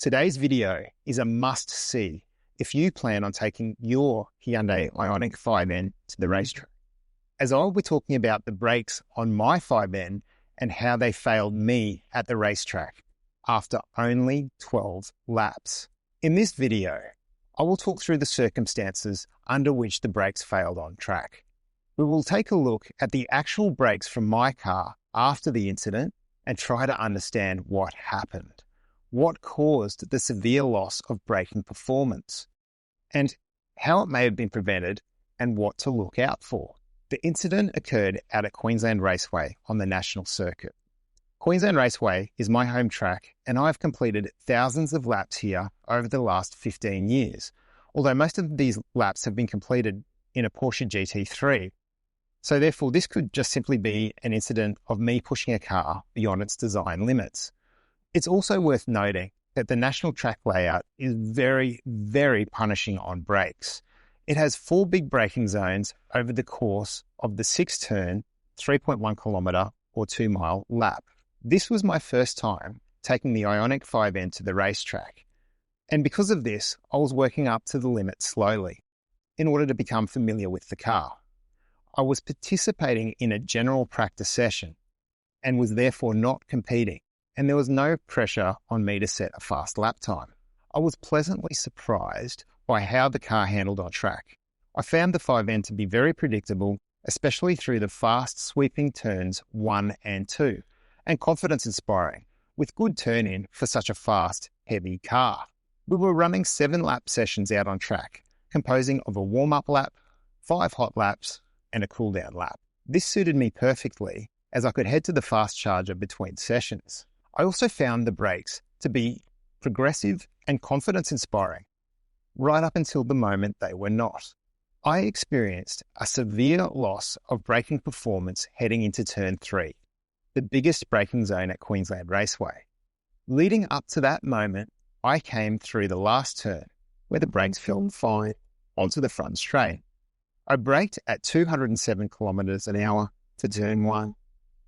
Today's video is a must-see if you plan on taking your Hyundai Ioniq 5N to the racetrack, as I'll be talking about the brakes on my 5N and how they failed me at the racetrack after only 12 laps. In this video, I will talk through the circumstances under which the brakes failed on track. We will take a look at the actual brakes from my car after the incident and try to understand what happened. What caused the severe loss of braking performance, and how it may have been prevented and what to look out for. The incident occurred out at Queensland Raceway on the national circuit. Queensland Raceway is my home track, and I've completed thousands of laps here over the last 15 years, although most of these laps have been completed in a Porsche GT3. So therefore, this could just simply be an incident of me pushing a car beyond its design limits. It's also worth noting that the national track layout is very, very punishing on brakes. It has 4 big braking zones over the course of the 6-turn, 3.1 kilometre or 2-mile lap. This was my first time taking the Ioniq 5N to the racetrack. And because of this, I was working up to the limit slowly in order to become familiar with the car. I was participating in a general practice session and was therefore not competing, and there was no pressure on me to set a fast lap time. I was pleasantly surprised by how the car handled on track. I found the 5N to be very predictable, especially through the fast sweeping turns 1 and 2, and confidence inspiring, with good turn-in for such a fast, heavy car. We were running 7 lap sessions out on track, composing of a warm-up lap, 5 hot laps, and a cool-down lap. This suited me perfectly, as I could head to the fast charger between sessions. I also found the brakes to be progressive and confidence-inspiring, right up until the moment they were not. I experienced a severe loss of braking performance heading into turn 3, the biggest braking zone at Queensland Raceway. Leading up to that moment, I came through the last turn, where the brakes felt fine, onto the front straight. I braked at 207 kilometres an hour to turn 1,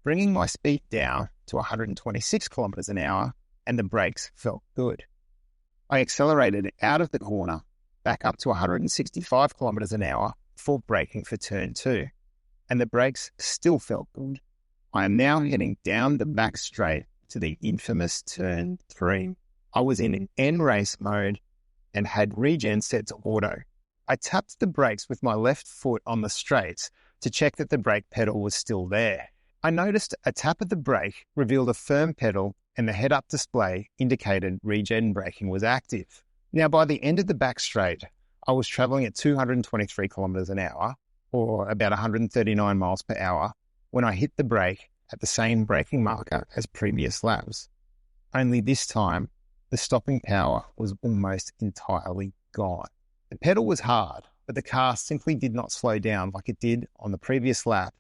bringing my speed down to 126 kilometres an hour, and the brakes felt good. I accelerated out of the corner back up to 165 kilometres an hour before braking for turn 2, and the brakes still felt good. I am now heading down the back straight to the infamous turn 3. I was in N race mode and had regen set to auto. I tapped the brakes with my left foot on the straights to check that the brake pedal was still there. I noticed a tap of the brake revealed a firm pedal, and the head-up display indicated regen braking was active. Now, by the end of the back straight, I was travelling at 223 kilometres an hour, or about 139 miles per hour, when I hit the brake at the same braking marker as previous laps. Only this time, the stopping power was almost entirely gone. The pedal was hard, but the car simply did not slow down like it did on the previous lap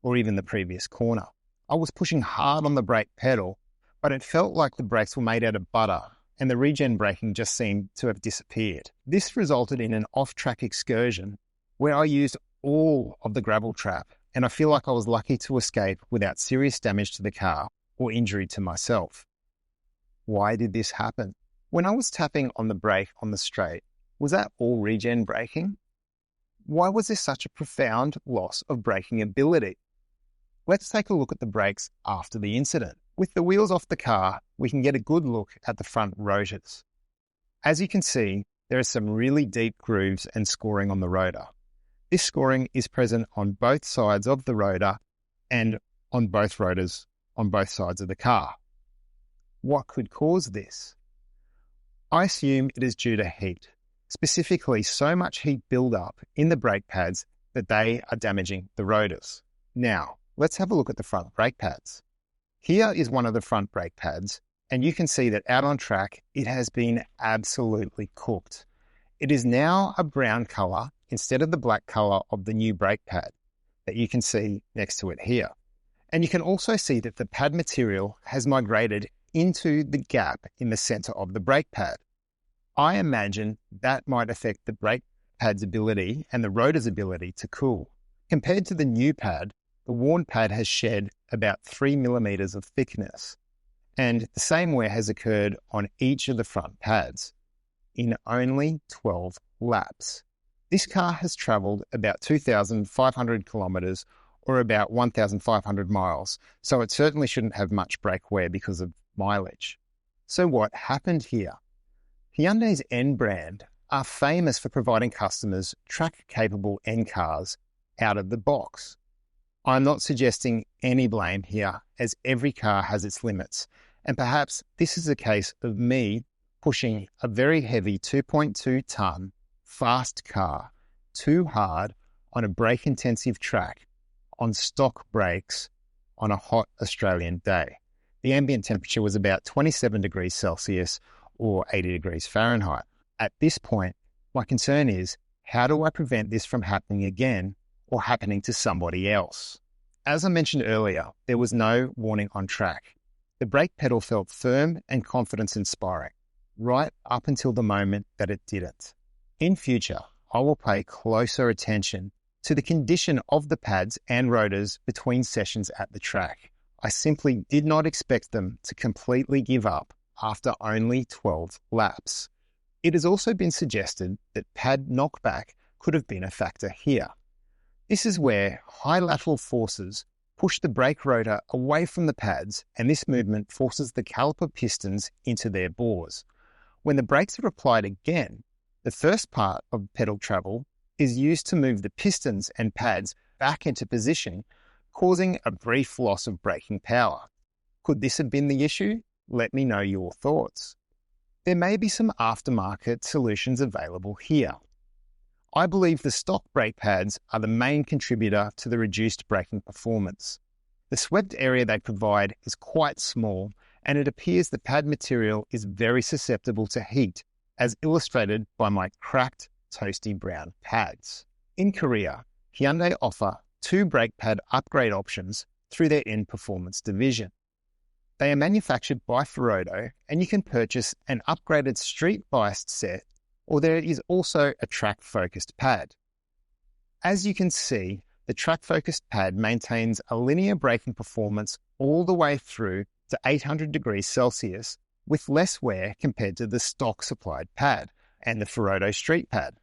or even the previous corner. I was pushing hard on the brake pedal, but it felt like the brakes were made out of butter and the regen braking just seemed to have disappeared. This resulted in an off-track excursion where I used all of the gravel trap, and I feel like I was lucky to escape without serious damage to the car or injury to myself. Why did this happen? When I was tapping on the brake on the straight, was that all regen braking? Why was there such a profound loss of braking ability? Let's take a look at the brakes after the incident. With the wheels off the car, we can get a good look at the front rotors. As you can see, there are some really deep grooves and scoring on the rotor. This scoring is present on both sides of the rotor and on both rotors on both sides of the car. What could cause this? I assume it is due to heat, specifically so much heat buildup in the brake pads that they are damaging the rotors. Now, let's have a look at the front brake pads. Here is one of the front brake pads, and you can see that out on track, it has been absolutely cooked. It is now a brown colour instead of the black colour of the new brake pad that you can see next to it here. And you can also see that the pad material has migrated into the gap in the centre of the brake pad. I imagine that might affect the brake pad's ability and the rotor's ability to cool. Compared to the new pad, the worn pad has shed about 3 millimeters of thickness, And the same wear has occurred on each of the front pads in only 12 laps. This car has travelled about 2,500 kilometres or about 1,500 miles, so it certainly shouldn't have much brake wear because of mileage. So what happened here? Hyundai's N brand are famous for providing customers track-capable N cars out of the box. I'm not suggesting any blame here, as every car has its limits, and perhaps this is a case of me pushing a very heavy 2.2-tonne fast car too hard on a brake-intensive track on stock brakes on a hot Australian day. The ambient temperature was about 27 degrees Celsius or 80 degrees Fahrenheit. At this point, my concern is, how do I prevent this from happening again or happening to somebody else? As I mentioned earlier, there was no warning on track. The brake pedal felt firm and confidence-inspiring, right up until the moment that it didn't. In future, I will pay closer attention to the condition of the pads and rotors between sessions at the track. I simply did not expect them to completely give up after only 12 laps. It has also been suggested that pad knockback could have been a factor here. This is where high lateral forces push the brake rotor away from the pads, and this movement forces the caliper pistons into their bores. When the brakes are applied again, the first part of pedal travel is used to move the pistons and pads back into position, causing a brief loss of braking power. Could this have been the issue? Let me know your thoughts. There may be some aftermarket solutions available here. I believe the stock brake pads are the main contributor to the reduced braking performance. The swept area they provide is quite small, and it appears the pad material is very susceptible to heat, as illustrated by my cracked, toasty brown pads. In Korea, Hyundai offer 2 brake pad upgrade options through their N Performance division. They are manufactured by Ferodo, and you can purchase an upgraded street-biased set, or there is also a track-focused pad. As you can see, the track-focused pad maintains a linear braking performance all the way through to 800 degrees Celsius with less wear compared to the stock supplied pad and the Ferodo street pad.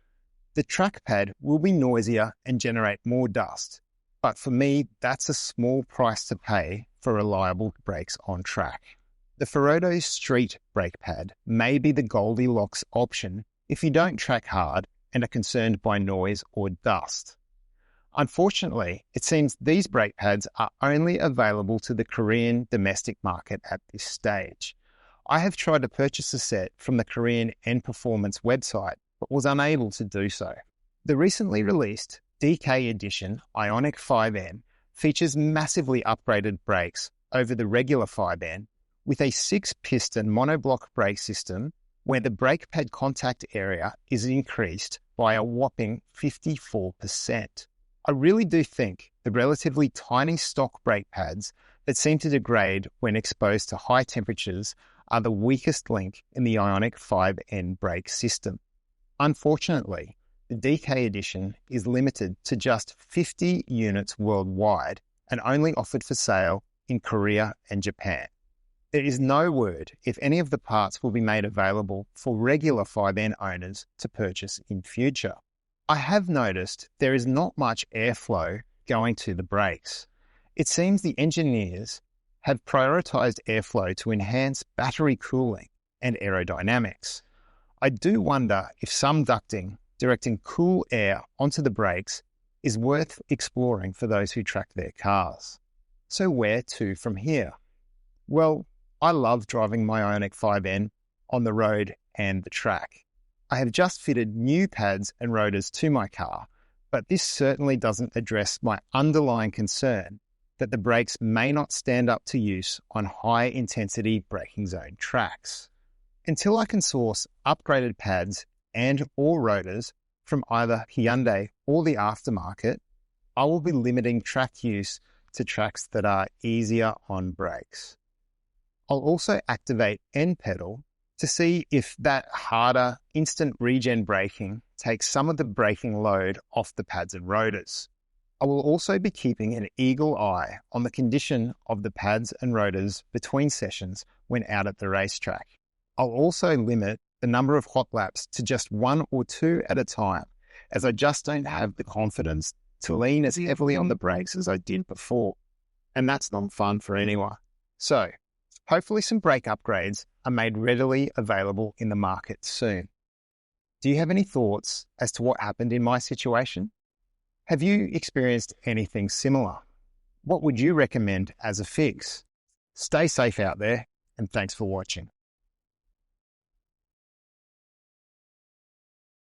The track pad will be noisier and generate more dust, but for me, that's a small price to pay for reliable brakes on track. The Ferodo street brake pad may be the Goldilocks option if you don't track hard and are concerned by noise or dust. Unfortunately, it seems these brake pads are only available to the Korean domestic market at this stage. I have tried to purchase a set from the Korean N Performance website, but was unable to do so. The recently released DK Edition Ioniq 5N features massively upgraded brakes over the regular 5N with a 6-piston monoblock brake system where the brake pad contact area is increased by a whopping 54%. I really do think the relatively tiny stock brake pads that seem to degrade when exposed to high temperatures are the weakest link in the Ioniq 5N brake system. Unfortunately, the DK edition is limited to just 50 units worldwide and only offered for sale in Korea and Japan. There is no word if any of the parts will be made available for regular 5N owners to purchase in future. I have noticed there is not much airflow going to the brakes. It seems the engineers have prioritized airflow to enhance battery cooling and aerodynamics. I do wonder if some ducting directing cool air onto the brakes is worth exploring for those who track their cars. So where to from here? Well, I love driving my Ioniq 5N on the road and the track. I have just fitted new pads and rotors to my car, but this certainly doesn't address my underlying concern that the brakes may not stand up to use on high-intensity braking zone tracks. Until I can source upgraded pads and/or rotors from either Hyundai or the aftermarket, I will be limiting track use to tracks that are easier on brakes. I'll also activate N pedal to see if that harder instant regen braking takes some of the braking load off the pads and rotors. I will also be keeping an eagle eye on the condition of the pads and rotors between sessions when out at the racetrack. I'll also limit the number of hot laps to just 1 or 2 at a time, as I just don't have the confidence to lean as heavily on the brakes as I did before. And that's not fun for anyone. So, hopefully some brake upgrades are made readily available in the market soon. Do you have any thoughts as to what happened in my situation? Have you experienced anything similar? What would you recommend as a fix? Stay safe out there, and thanks for watching.